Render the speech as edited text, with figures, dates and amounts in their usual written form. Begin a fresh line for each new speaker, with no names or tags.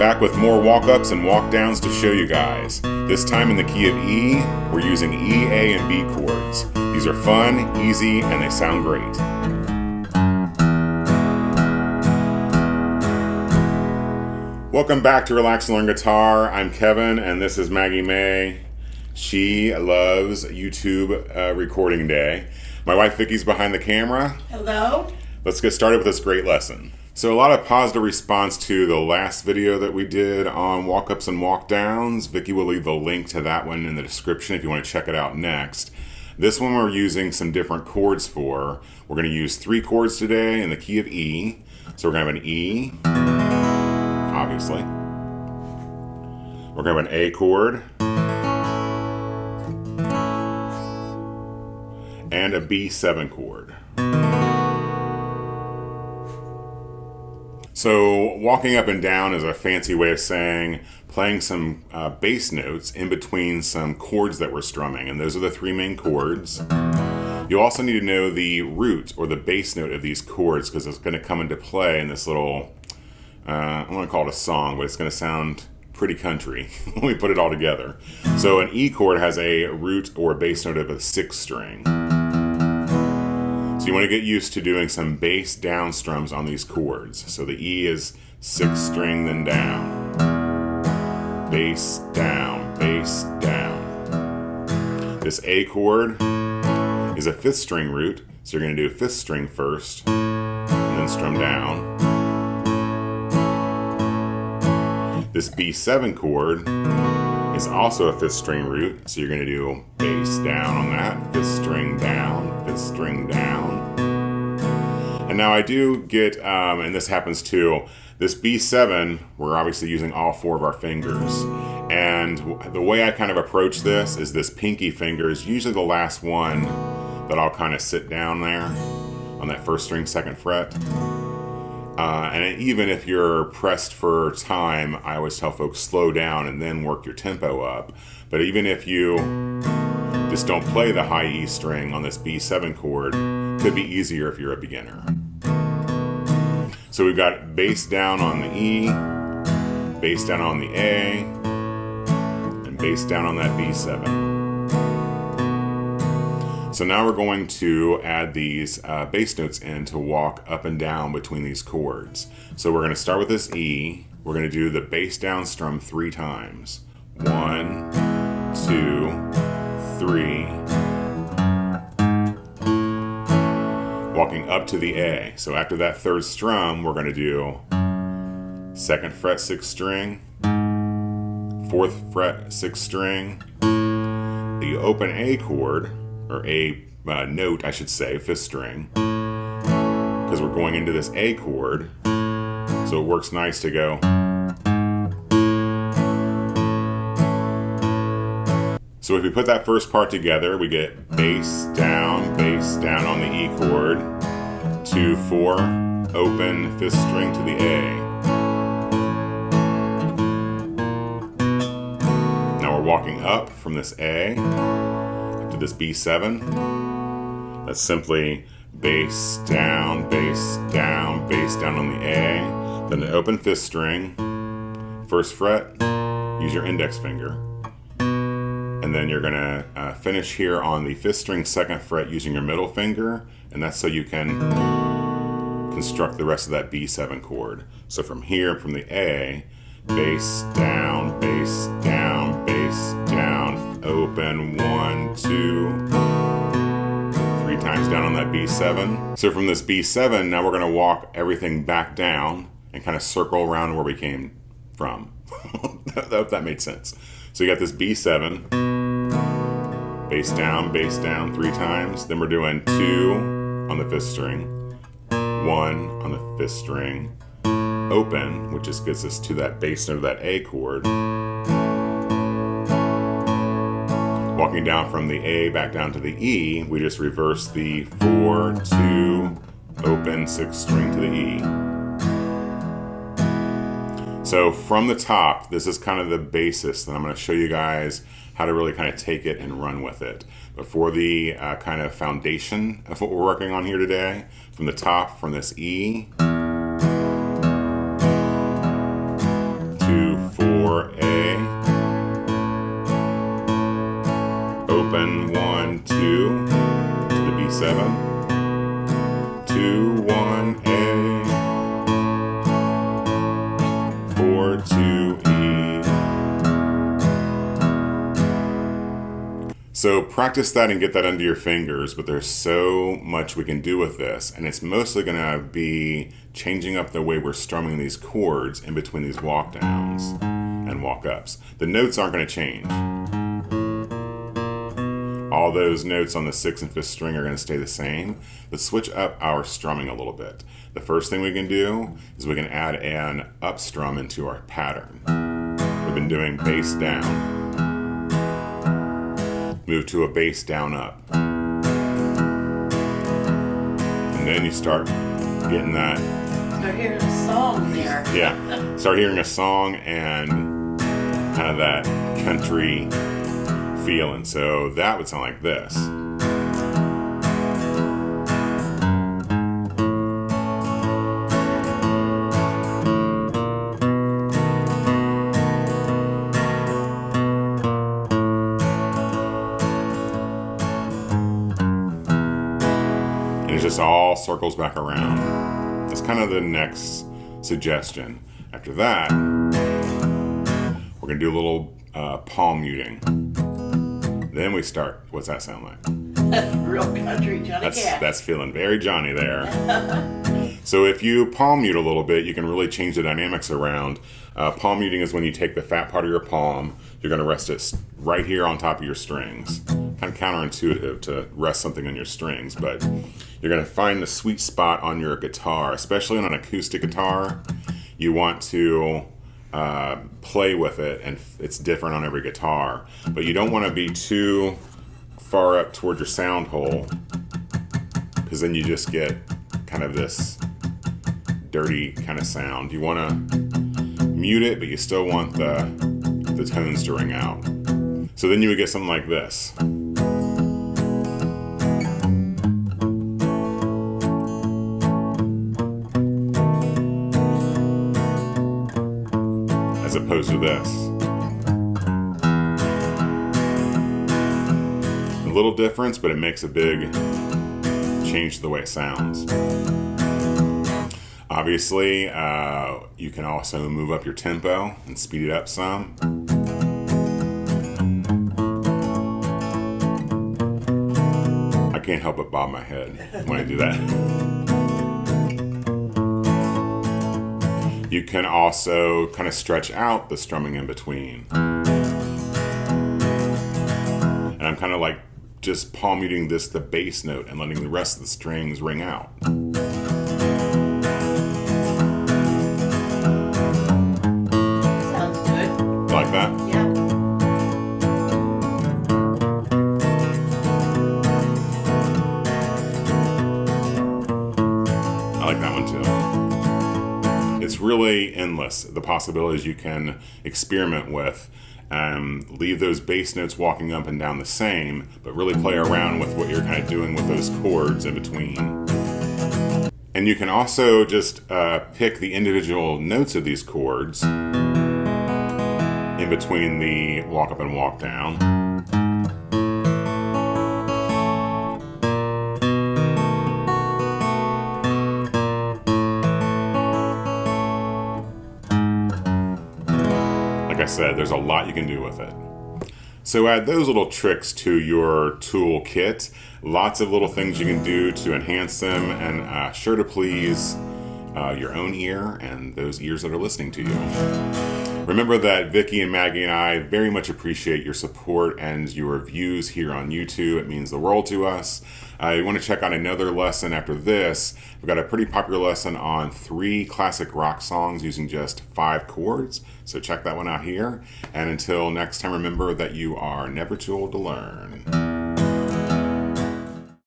Back with more walk-ups and walk-downs to show you guys. This time in the key of E, we're using E, A, and B chords. These are fun, easy, and they sound great. Welcome back to Relax and Learn Guitar. I'm Kevin, and this is Maggie May. She loves YouTube recording day. My wife Vicky's behind the camera.
Hello.
Let's get started with this great lesson. So a lot of positive response to the last video that we did on walk-ups and walk-downs. Vicky will leave the link to that one in the description if you want to check it out next. This one we're using some different chords for. We're going to use 3 chords today in the key of E. So we're going to have an E, obviously. We're going to have an A chord. And a B7 chord. So walking up and down is a fancy way of saying playing some bass notes in between some chords that we're strumming, and those are the 3 main chords. You also need to know the root or the bass note of these chords because it's going to come into play in this little, I want to call it a song, but it's going to sound pretty country when we put it all together. So an E chord has a root or a bass note of a 6th string. So you want to get used to doing some bass down strums on these chords. So the E is 6th string, then down. Bass down, bass down. This A chord is a 5th string root. So you're going to do 5th string first, and then strum down. This B7 chord is also a 5th string root. So you're going to do bass down on that, 5th string down, 5th string down. And now I do get, and this happens too, this B7, we're obviously using all 4 of our fingers. And the way I kind of approach this is this pinky finger is usually the last one that I'll kind of sit down there on that 1st string, 2nd fret. And even if you're pressed for time, I always tell folks slow down and then work your tempo up. But even if you just don't play the high E string on this B7 chord, it could be easier if you're a beginner. So we've got bass down on the E, bass down on the A, and bass down on that B7. So now we're going to add these bass notes in to walk up and down between these chords. So we're going to start with this E. We're going to do the bass down strum 3 times. 1, 2, 3. Walking up to the A. So after that 3rd strum, we're going to do 2nd fret 6th string, 4th fret 6th string, the open A chord, or A note, I should say, 5th string, because we're going into this A chord, so it works nice to go. So if we put that first part together, we get bass down on the E chord, 2, 4, open 5th string to the A. Now we're walking up from this A to this B7. That's simply bass down on the A, then the open 5th string, 1st fret, use your index finger. And then you're going to finish here on the 5th string 2nd fret using your middle finger, and that's so you can construct the rest of that B7 chord. So from here, from the A, bass down, open 1, 2, 3 times down on that B7. So from this B7, now we're going to walk everything back down and kind of circle around where we came from. I hope that made sense. So you got this B7, bass down 3 times. Then we're doing 2 on the 5th string, 1 on the 5th string, open, which just gets us to that bass note of that A chord. Walking down from the A back down to the E, we just reverse the 4, 2, open 6th string to the E. So from the top, this is kind of the basis, and I'm going to show you guys how to really kind of take it and run with it. But for the kind of foundation of what we're working on here today, from the top, from this E, 2, So practice that and get that under your fingers, but there's so much we can do with this, and it's mostly going to be changing up the way we're strumming these chords in between these walk downs and walk ups. The notes aren't going to change. All those notes on the 6th and 5th string are going to stay the same. Let's switch up our strumming a little bit. The first thing we can do is we can add an up strum into our pattern. We've been doing bass down. Move to a bass down up. And then you start getting that.
Start hearing a song there.
Yeah. Start hearing a song and kind of that country feeling. So that would sound like this. And it just all circles back around. That's kind of the next suggestion. After that, we're going to do a little palm muting. Then we start. What's that sound like?
Real country Johnny Cash.
That's feeling very Johnny there. So if you palm mute a little bit, you can really change the dynamics around. Palm muting is when you take the fat part of your palm, you're going to rest it right here on top of your strings. Kind of counterintuitive to rest something on your strings, but you're going to find the sweet spot on your guitar, especially on an acoustic guitar. You want to play with it, and it's different on every guitar, but you don't want to be too far up toward your sound hole, because then you just get kind of this dirty kind of sound. You want to mute it, but you still want the tones to ring out. So then you would get something like this. As opposed to this. A little difference, but it makes a big change to the way it sounds. Obviously, you can also move up your tempo and speed it up some. I can't help but bob my head when I do that. You can also kind of stretch out the strumming in between. And I'm kind of like just palm muting the bass note and letting the rest of the strings ring out.
Sounds good.
Like that?
Yeah.
I like that one too. It's really endless, the possibilities you can experiment with. Leave those bass notes walking up and down the same, but really play around with what you're kind of doing with those chords in between. And you can also just pick the individual notes of these chords in between the walk up and walk down. Like I said, there's a lot you can do with it. So add those little tricks to your toolkit. Lots of little things you can do to enhance them, and sure to please your own ear and those ears that are listening to you. Remember that Vicki and Maggie and I very much appreciate your support and your views here on YouTube. It means the world to us. You want to check out another lesson after this. We've got a pretty popular lesson on 3 classic rock songs using just 5 chords. So check that one out here. And until next time, remember that you are never too old to learn.